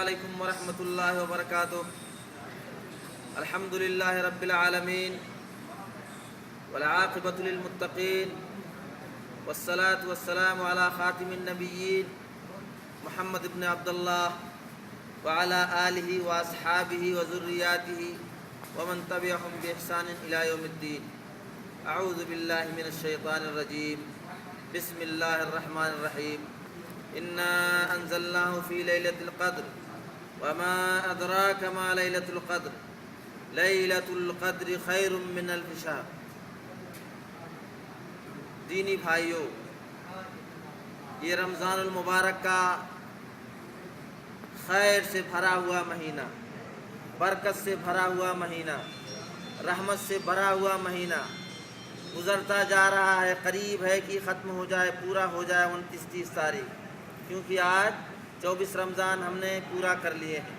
علیکم ورحمۃ اللہ وبرکاتہ۔ الحمد للہ رب العالمین والعاقبۃ للمتقین والصلاة والسلام علی خاتم النبیین محمد بن عبد اللہ وعلی آلہ واصحابہ وذریاتہ ومن تبعہم بإحسان الی یوم الدین۔ اعوذ باللہ من الشیطان الرجیم، بسم اللہ الرحمن الرحیم۔ انا انزلناه فی لیلۃ القدر وما ادراک ما لیلۃ القدر لیلۃ القدر خیر من الف شہر۔ دینی بھائیوں، یہ رمضان المبارک کا خیر سے بھرا ہوا مہینہ، برکت سے بھرا ہوا مہینہ، رحمت سے بھرا ہوا مہینہ گزرتا جا رہا ہے۔ قریب ہے کہ ختم ہو جائے، پورا ہو جائے 29-30 تاریخ، کیونکہ آج 24 رمضان ہم نے پورا کر لیے ہیں۔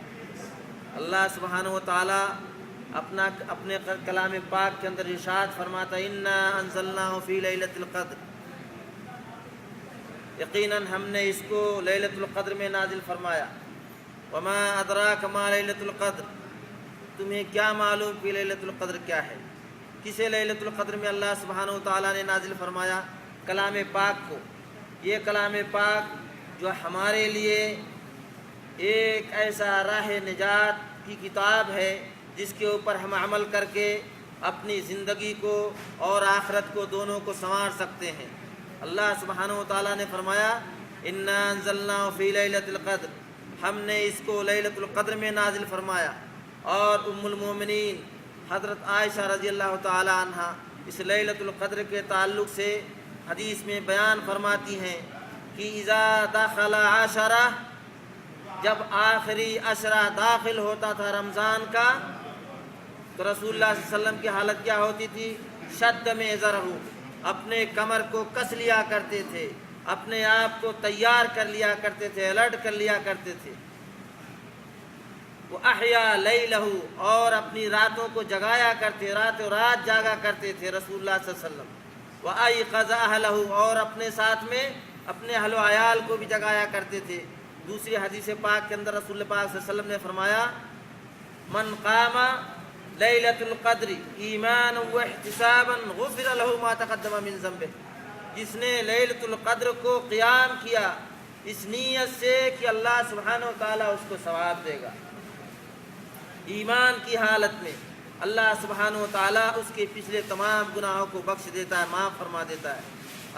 اللہ سبحانہ و تعالیٰ اپنے کلام پاک کے اندر ارشاد فرماتا ہے انا انزلناہ فی لیلۃ القدر، یقیناً ہم نے اس کو لیلۃ القدر میں نازل فرمایا۔ وما ادراک ما لیلۃ القدر، تمہیں کیا معلوم کہ لیلۃ القدر کیا ہے؟ کسے لیلۃ القدر میں اللہ سبحانہ و تعالیٰ نے نازل فرمایا؟ کلام پاک کو۔ یہ کلام پاک جو ہمارے لیے ایک ایسا راہ نجات کی کتاب ہے جس کے اوپر ہم عمل کر کے اپنی زندگی کو اور آخرت کو دونوں کو سنوار سکتے ہیں۔ اللہ سبحانہ و تعالیٰ نے فرمایا انا انزلناہ فی لیلۃ القدر، ہم نے اس کو لیلۃ القدر میں نازل فرمایا۔ اور ام المومنین حضرت عائشہ رضی اللہ تعالی عنہ اس لیلۃ القدر کے تعلق سے حدیث میں بیان فرماتی ہیں کہ اذا دخل عشرہ، جب آخری عشرہ داخل ہوتا تھا رمضان کا، تو رسول اللہ صلی اللہ علیہ وسلم کی حالت کیا ہوتی تھی؟ شد میں ازرہ، اپنے کمر کو کس لیا کرتے تھے، اپنے آپ کو تیار کر لیا کرتے تھے، الرٹ کر لیا کرتے تھے۔ وہ احیا لیلہ، اور اپنی راتوں کو جگایا کرتے، راتوں رات جاگا کرتے تھے رسول اللہ صلی اللہ علیہ وسلم۔ وَأَيْقَظَ أَهْلَهُ، اور اپنے ساتھ میں اپنے اہل و عیال کو بھی جگایا کرتے تھے۔ دوسری حدیث پاک کے اندر رسول پاک صلی اللہ علیہ وسلم نے فرمایا من قام لیلۃ القدر ایمانا واحتسابا غفر له ما تقدم من ذنبه، جس نے لیلۃ القدر کو قیام کیا اس نیت سے کہ اللہ سبحانہ و تعالیٰ اس کو ثواب دے گا، ایمان کی حالت میں اللہ سبحانہ و تعالیٰ اس کے پچھلے تمام گناہوں کو بخش دیتا ہے، معاف فرما دیتا ہے۔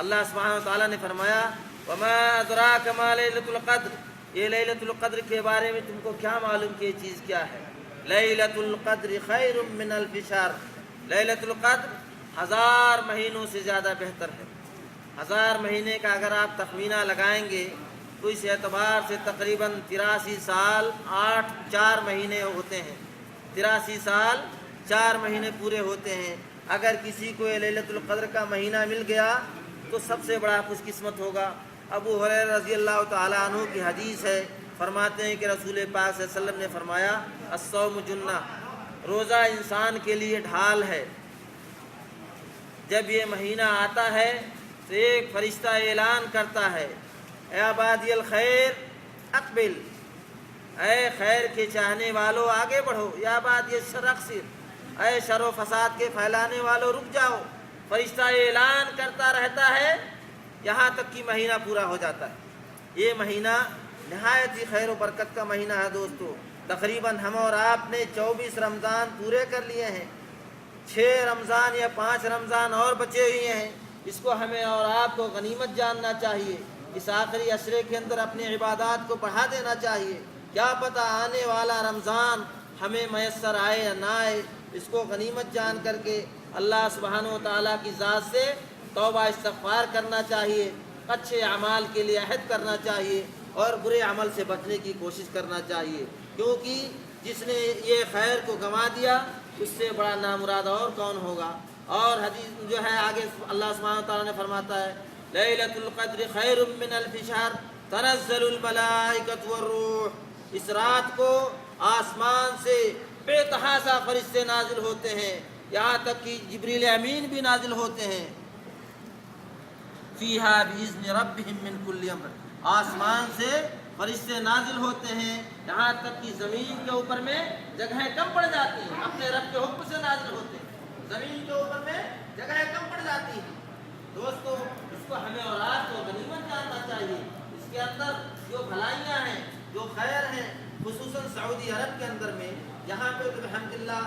اللہ سبحانہ و تعالیٰ نے فرمایا وما ادراک ما لیلۃ القدر، یہ لیلۃ القدر کے بارے میں تم کو کیا معلوم کہ یہ چیز کیا ہے؟ لیلۃ القدر خیر من الف شہر، لیلۃ القدر 1000 مہینوں سے زیادہ بہتر ہے۔ 1000 مہینے کا اگر آپ تخمینہ لگائیں گے تو اس اعتبار سے تقریباً 83 سال 4 مہینے ہوتے ہیں، 83 سال 4 مہینے پورے ہوتے ہیں۔ اگر کسی کو یہ لیلۃ القدر کا مہینہ مل گیا تو سب سے بڑا خوش قسمت ہوگا۔ ابو ہریرہ رضی اللہ تعالیٰ عنہ کی حدیث ہے، فرماتے ہیں کہ رسول پاک صلی اللہ علیہ وسلم نے فرمایا الصوم جنہ، روزہ انسان کے لیے ڈھال ہے۔ جب یہ مہینہ آتا ہے تو ایک فرشتہ اعلان کرتا ہے اے عبادی الخیر اقبل، اے خیر کے چاہنے والو آگے بڑھو، یا عبادی الشر اقصر، اے شر و فساد کے پھیلانے والو رک جاؤ۔ فرشتہ اعلان کرتا رہتا ہے یہاں تک کہ مہینہ پورا ہو جاتا ہے۔ یہ مہینہ نہایت ہی خیر و برکت کا مہینہ ہے دوستو۔ تقریباً ہم اور آپ نے 24 رمضان پورے کر لیے ہیں، 6 رمضان یا 5 رمضان اور بچے ہوئے ہیں۔ اس کو ہمیں اور آپ کو غنیمت جاننا چاہیے، اس آخری عشرے کے اندر اپنی عبادات کو بڑھا دینا چاہیے۔ کیا پتہ آنے والا رمضان ہمیں میسر آئے یا نہ آئے، اس کو غنیمت جان کر کے اللہ سبحانہ و تعالیٰ کی ذات سے توبہ استغفار کرنا چاہیے، اچھے اعمال کے لیے عہد کرنا چاہیے اور برے عمل سے بچنے کی کوشش کرنا چاہیے، کیونکہ جس نے یہ خیر کو گنوا دیا اس سے بڑا نامراد اور کون ہوگا۔ اور حدیث جو ہے آگے اللہ سبحانہ و تعالیٰ نے فرماتا ہے لیلۃ القدر خیر من الف شہر تنزل الملائکۃ والروح، اس رات کو آسمان سے بے تحاشا فرشتے نازل ہوتے ہیں، یہاں تک کہ جبریل امین بھی نازل ہوتے ہیں۔ فیہا بإذن ربہم من کل امر، آسمان سے فرشتے نازل ہوتے ہیں، یہاں تک کہ زمین کے اوپر میں جگہیں کم پڑ جاتی ہیں، اپنے رب کے حکم سے نازل ہوتے ہیں، زمین کے اوپر میں جگہیں کم پڑ جاتی ہیں۔ دوستو اس کو ہمیں اور آپ کو غنیمت جاننا چاہیے، اس کے اندر جو بھلائیاں ہیں، جو خیر ہیں، خصوصاً سعودی عرب کے اندر میں یہاں پہ تو الحمدللہ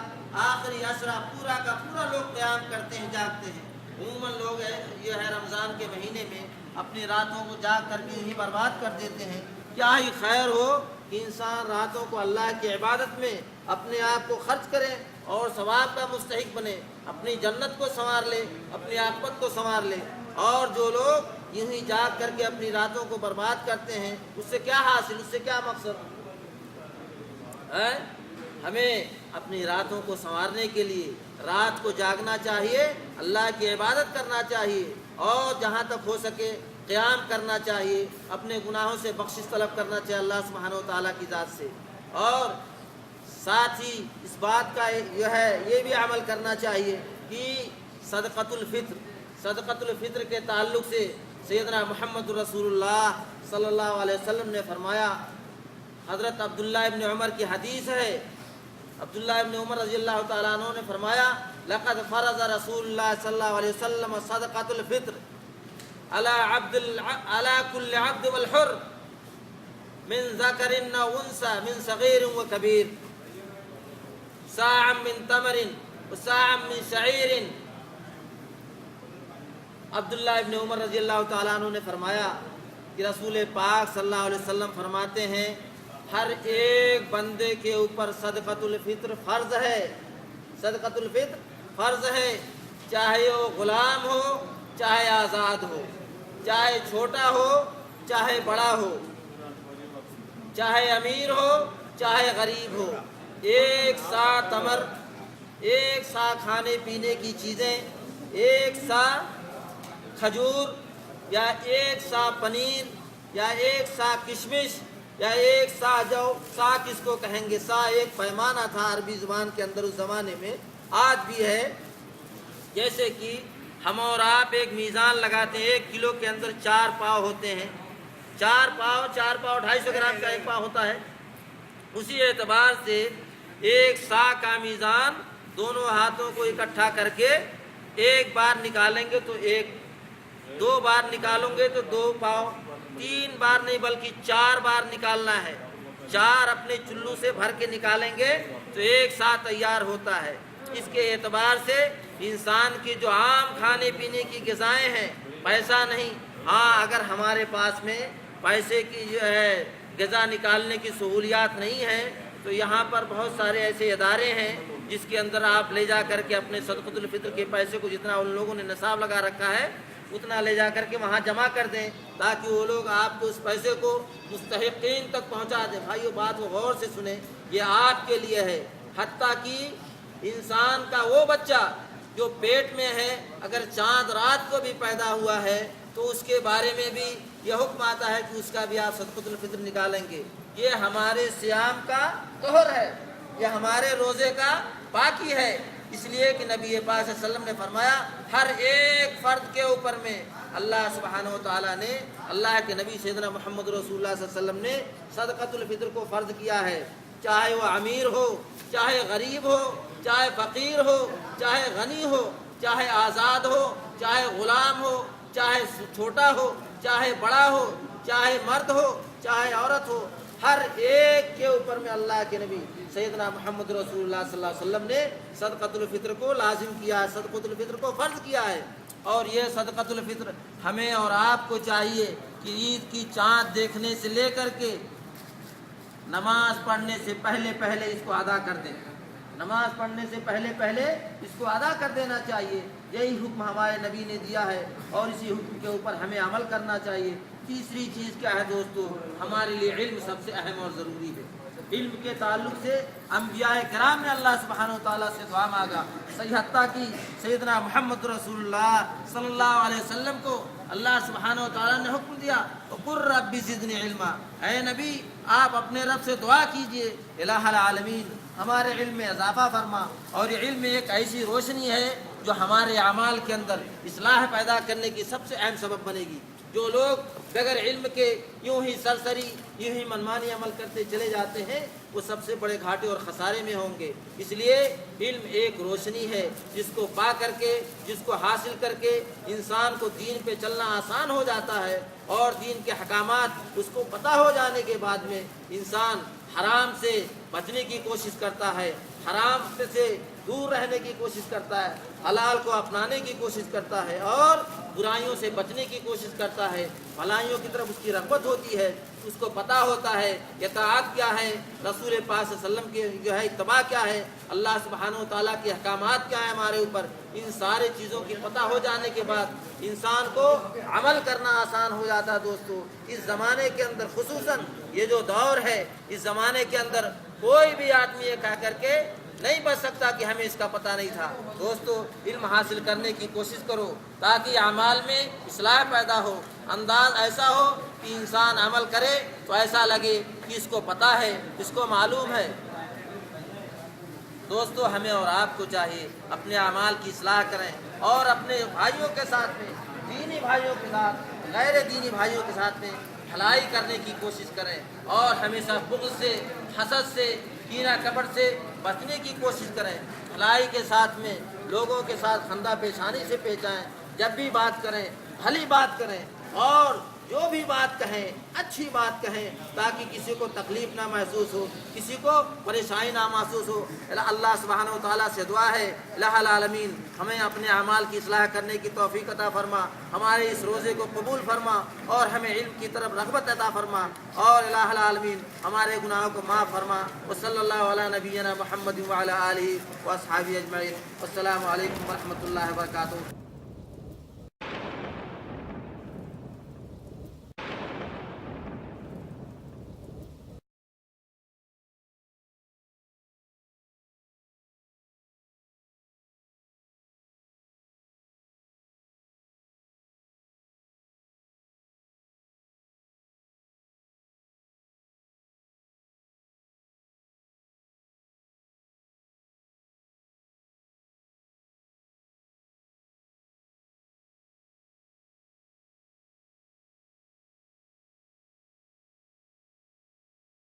آخری عشرہ پورا کا پورا لوگ قیام کرتے ہیں، جاگتے ہیں۔ عموماً لوگ یہ ہے رمضان کے مہینے میں اپنی راتوں کو جاگ کر کے ہی برباد کر دیتے ہیں۔ کیا ہی خیر ہو کہ انسان راتوں کو اللہ کی عبادت میں اپنے آپ کو خرچ کرے اور ثواب کا مستحق بنے، اپنی جنت کو سنوار لے، اپنی عاقبت کو سنوار لے۔ اور جو لوگ یوں ہی جاگ کر کے اپنی راتوں کو برباد کرتے ہیں، اس سے کیا حاصل، اس سے کیا مقصد ہے؟ ہمیں اپنی راتوں کو سنوارنے کے لیے رات کو جاگنا چاہیے، اللہ کی عبادت کرنا چاہیے، اور جہاں تک ہو سکے قیام کرنا چاہیے، اپنے گناہوں سے بخشش طلب کرنا چاہیے اللہ سبحانہ و تعالیٰ کی ذات سے۔ اور ساتھ ہی اس بات کا یہ بھی عمل کرنا چاہیے کہ صدقۃ الفطر کے تعلق سے سیدنا محمد رسول اللہ صلی اللہ علیہ وسلم نے فرمایا، حضرت عبداللہ ابن عمر کی حدیث ہے، عبداللہ ابن عمر رضی اللہ تعالیٰ عنہ نے فرمایا، لقد فرض رسول اللہ صلی اللہ علیہ وسلم صدقۃ الفطر على كل عبد والحر من ذكر و انثى من صغير وكبير صاعا من تمر وصاعا من شعير۔ عبداللہ ابن عمر رضی اللہ تعالیٰ عنہ نے فرمایا کہ رسول پاک صلی اللہ علیہ وسلم فرماتے ہیں، ہر ایک بندے کے اوپر صدقۃ الفطر فرض ہے، صدقۃ الفطر فرض ہے، چاہے وہ غلام ہو، چاہے آزاد ہو، چاہے چھوٹا ہو، چاہے بڑا ہو، چاہے امیر ہو، چاہے غریب ہو۔ ایک سا تمر، ایک سا کھانے پینے کی چیزیں، ایک سا کھجور، یا ایک سا پنیر، یا ایک سا کشمش، یا ایک سا جو، سا کس کو کہیں گے، سا ایک پیمانہ تھا عربی زبان کے اندر اس زمانے میں، آج بھی ہے۔ جیسے کہ ہم اور آپ ایک میزان لگاتے ہیں، 1 کلو کے اندر 4 پاؤ ہوتے ہیں، 4 پاؤ 250 گرام کا 1 پاؤ ہوتا ہے۔ اسی اعتبار سے ایک سا کا میزان دونوں ہاتھوں کو اکٹھا کر کے ایک بار نکالیں گے تو 1، 2 بار نکالیں گے تو 2 پاؤ، 3 بار نہیں بلکہ 4 بار نکالنا ہے، 4 اپنے چلو سے بھر کے نکالیں گے تو 1 سا تیار ہوتا ہے۔ اس کے اعتبار سے انسان کی جو عام کھانے پینے کی غذائیں ہیں، پیسہ نہیں، ہاں اگر ہمارے پاس میں پیسے کی جو ہے غذا نکالنے کی سہولیات نہیں ہیں تو یہاں پر بہت سارے ایسے ادارے ہیں جس کے اندر آپ لے جا کر کے اپنے صدقۃ الفطر کے پیسے کو، جتنا ان لوگوں نے نصاب لگا رکھا ہے اتنا لے جا کر کے وہاں جمع کر دیں، تاکہ وہ لوگ آپ کو اس پیسے کو مستحقین تک پہنچا دیں۔ بھائیو بات کو غور سے سنیں، یہ آپ کے لیے ہے، حتیٰ کہ انسان کا وہ بچہ جو پیٹ میں ہے اگر چاند رات کو بھی پیدا ہوا ہے تو اس کے بارے میں بھی یہ حکم آتا ہے کہ اس کا بھی آپ صدقۃ الفطر نکالیں گے۔ یہ ہمارے صیام کا طہر ہے، یہ ہمارے روزے کا پاکی ہے، اس لیے کہ نبی پاک صلی اللہ علیہ وسلم نے فرمایا ہر ایک فرد کے اوپر میں اللہ سبحانہ و تعالیٰ نے، اللہ کے نبی سیدنا محمد رسول اللہ صلی اللہ علیہ وسلم نے صدقۃ الفطر کو فرض کیا ہے، چاہے وہ امیر ہو، چاہے غریب ہو، چاہے فقیر ہو، چاہے غنی ہو، چاہے آزاد ہو، چاہے غلام ہو، چاہے چھوٹا ہو، چاہے بڑا ہو، چاہے مرد ہو، چاہے عورت ہو، ہر ایک کے اوپر میں اللہ کے نبی سیدنا محمد رسول اللہ صلی اللہ علیہ وسلم نے صدقۃ الفطر کو لازم کیا ہے، صدقۃ الفطر کو فرض کیا ہے۔ اور یہ صدقۃ الفطر ہمیں اور آپ کو چاہیے کہ عید کی چاند دیکھنے سے لے کر کے نماز پڑھنے سے پہلے پہلے اس کو ادا کر دیں، نماز پڑھنے سے پہلے پہلے اس کو ادا کر دینا چاہیے۔ یہی حکم ہمارے نبی نے دیا ہے اور اسی حکم کے اوپر ہمیں عمل کرنا چاہیے۔ تیسری چیز کیا ہے دوستو، ہمارے لیے علم سب سے اہم اور ضروری ہے۔ علم کے تعلق سے انبیاء کرام نے اللہ سبحانہ و تعالیٰ سے دعا مانگا، صحیح حتیٰ کہ سیدنا محمد رسول اللہ صلی اللہ علیہ وسلم کو اللہ سبحانہ و تعالیٰ نے حکم دیا وَقُلْ رَبِّ زِدْنِي عِلْمًا، اے نبی آپ اپنے رب سے دعا کیجئے، الہ العالمین ہمارے علم میں اضافہ فرما۔ اور یہ علم ایک ایسی روشنی ہے جو ہمارے اعمال کے اندر اصلاح پیدا کرنے کی سب سے اہم سبب بنے گی۔ جو لوگ بغیر علم کے یوں ہی سرسری یوں ہی منمانی عمل کرتے چلے جاتے ہیں وہ سب سے بڑے گھاٹے اور خسارے میں ہوں گے۔ اس لیے علم ایک روشنی ہے جس کو پا کر کے، جس کو حاصل کر کے انسان کو دین پہ چلنا آسان ہو جاتا ہے، اور دین کے احکامات اس کو پتہ ہو جانے کے بعد میں انسان حرام سے بچنے کی کوشش کرتا ہے، حرام سے دور رہنے کی کوشش کرتا ہے، حلال کو اپنانے کی کوشش کرتا ہے، اور برائیوں سے بچنے کی کوشش کرتا ہے، بھلائیوں کی طرف اس کی رغبت ہوتی ہے۔ اس کو پتہ ہوتا ہے اطاعت کیا ہے، رسول پاک صلی اللہ علیہ وسلم کی جو ہے اتباع کیا ہے، اللہ سبحانہ و تعالیٰ کے احکامات کیا ہیں ہمارے اوپر۔ ان سارے چیزوں کی پتہ ہو جانے کے بعد انسان کو عمل کرنا آسان ہو جاتا ہے۔ دوستو اس زمانے کے اندر، خصوصاً یہ جو دور ہے، اس زمانے کے اندر کوئی بھی آدمی یہ کہہ کر کے نہیں بچ سکتا کہ ہمیں اس کا پتہ نہیں تھا۔ دوستو علم حاصل کرنے کی کوشش کرو تاکہ اعمال میں اصلاح پیدا ہو، انداز ایسا ہو کہ انسان عمل کرے تو ایسا لگے کہ اس کو پتہ ہے، اس کو معلوم ہے۔ دوستو ہمیں اور آپ کو چاہیے اپنے اعمال کی اصلاح کریں، اور اپنے بھائیوں کے ساتھ میں، دینی بھائیوں کے ساتھ، غیر دینی بھائیوں کے ساتھ میں بھلائی کرنے کی کوشش کریں، اور ہمیشہ بغض سے، حسد سے، کینہ کپٹ سے بچنے کی کوشش کریں۔ بھلائی کے ساتھ میں لوگوں کے ساتھ خندہ پیشانی سے پیش آئیں، جب بھی بات کریں بھلی بات کریں، اور جو بھی بات کہیں اچھی بات کہیں، تاکہ کسی کو تکلیف نہ محسوس ہو، کسی کو پریشانی نہ محسوس ہو۔ اللہ سبحانہ و تعالیٰ سے دعا ہے الہ العالمین ہمیں اپنے اعمال کی اصلاح کرنے کی توفیق عطا فرما، ہمارے اس روزے کو قبول فرما، اور ہمیں علم کی طرف رغبت عطا فرما، اور الہ العالمین ہمارے گناہوں کو معاف فرما۔ وصلی اللہ علی نبینا محمد وعلی آلہ واصحابہ اجمعین۔ السلام علیکم ورحمۃ اللہ وبرکاتہ۔